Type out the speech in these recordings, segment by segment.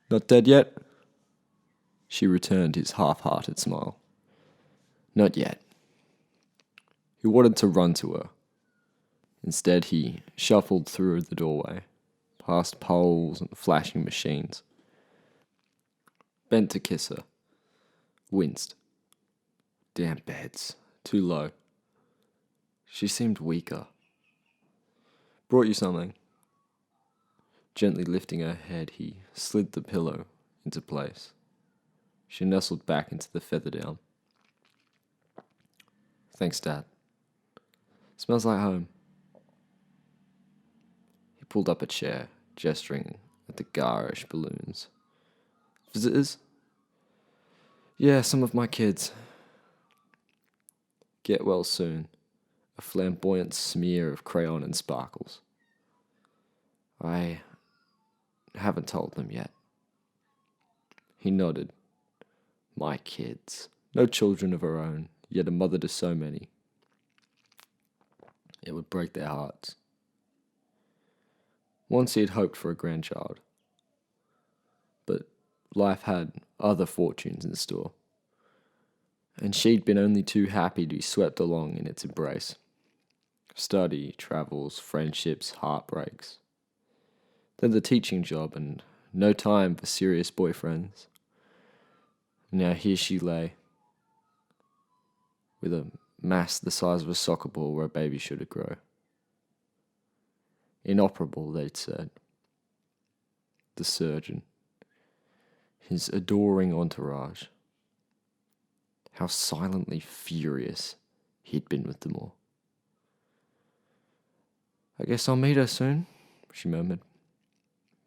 Not dead yet? She returned his half-hearted smile. Not yet. He wanted to run to her. Instead, he shuffled through the doorway, past poles and flashing machines. Bent to kiss her. Winced. Damn beds. Too low. She seemed weaker. Brought you something. Gently lifting her head, he slid the pillow into place. She nestled back into the feather down. Thanks, Dad. Smells like home. He pulled up a chair, gesturing at the garish balloons. Visitors? Yeah, some of my kids. Get well soon. A flamboyant smear of crayon and sparkles. I haven't told them yet. He nodded. My kids. No children of her own, yet a mother to so many. It would break their hearts. Once he had hoped for a grandchild. But life had other fortunes in store. And she'd been only too happy to be swept along in its embrace. Study, travels, friendships, heartbreaks. Then the teaching job and no time for serious boyfriends. Now here she lay, with a mass the size of a soccer ball where a baby should grow. Inoperable, they'd said. The surgeon. His adoring entourage. How silently furious he'd been with them all. I guess I'll meet her soon, she murmured.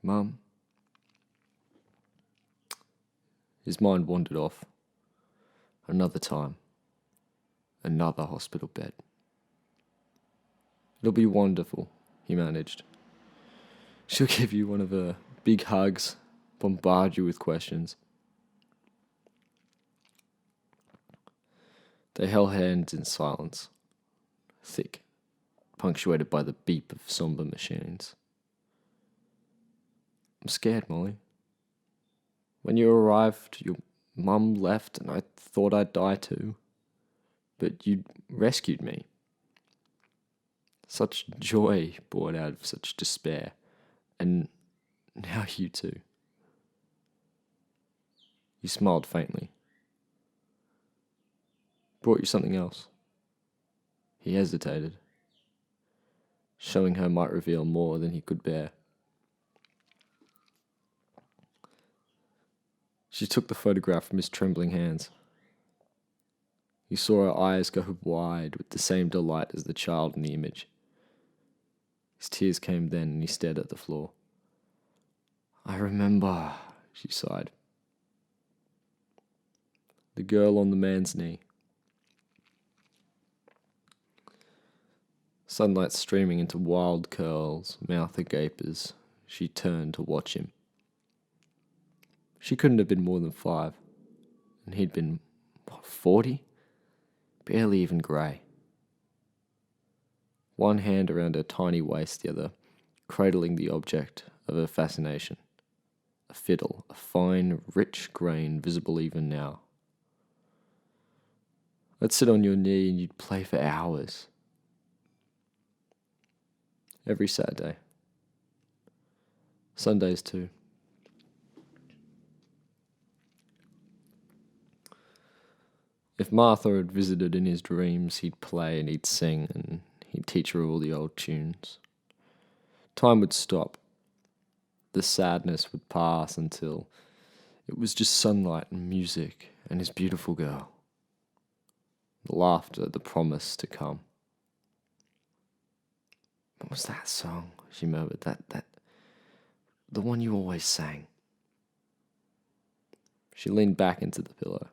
Mum. His mind wandered off. Another time. Another hospital bed. It'll be wonderful, he managed. She'll give you one of her big hugs, bombard you with questions. They held hands in silence, thick, punctuated by the beep of somber machines. I'm scared, Molly. When you arrived, your mum left and I thought I'd die too. But you rescued me. Such joy poured out of such despair. And now you too. He smiled faintly. Brought you something else. He hesitated. Showing her might reveal more than he could bear. She took the photograph from his trembling hands. He saw her eyes go wide with the same delight as the child in the image. His tears came then and he stared at the floor. I remember, she sighed. The girl on the man's knee. Sunlight streaming into wild curls, mouth agape as she turned to watch him. She couldn't have been more than 5, and he'd been, 40? Barely even grey. One hand around her tiny waist, the other cradling the object of her fascination. A fiddle, a fine, rich grain visible even now. I'd sit on your knee and you'd play for hours. Every Saturday. Sundays too. If Martha had visited in his dreams, he'd play and he'd sing and he'd teach her all the old tunes. Time would stop. The sadness would pass until it was just sunlight and music and his beautiful girl. The laughter, the promise to come. What was that song? She murmured. The one you always sang. She leaned back into the pillow.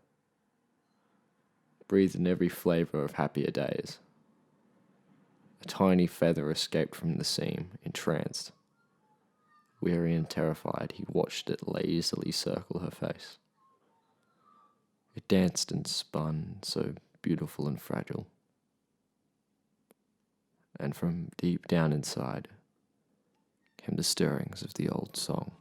Breathed in every flavour of happier days. A tiny feather escaped from the seam, entranced. Weary and terrified, he watched it lazily circle her face. It danced and spun, so beautiful and fragile. And from deep down inside came the stirrings of the old song.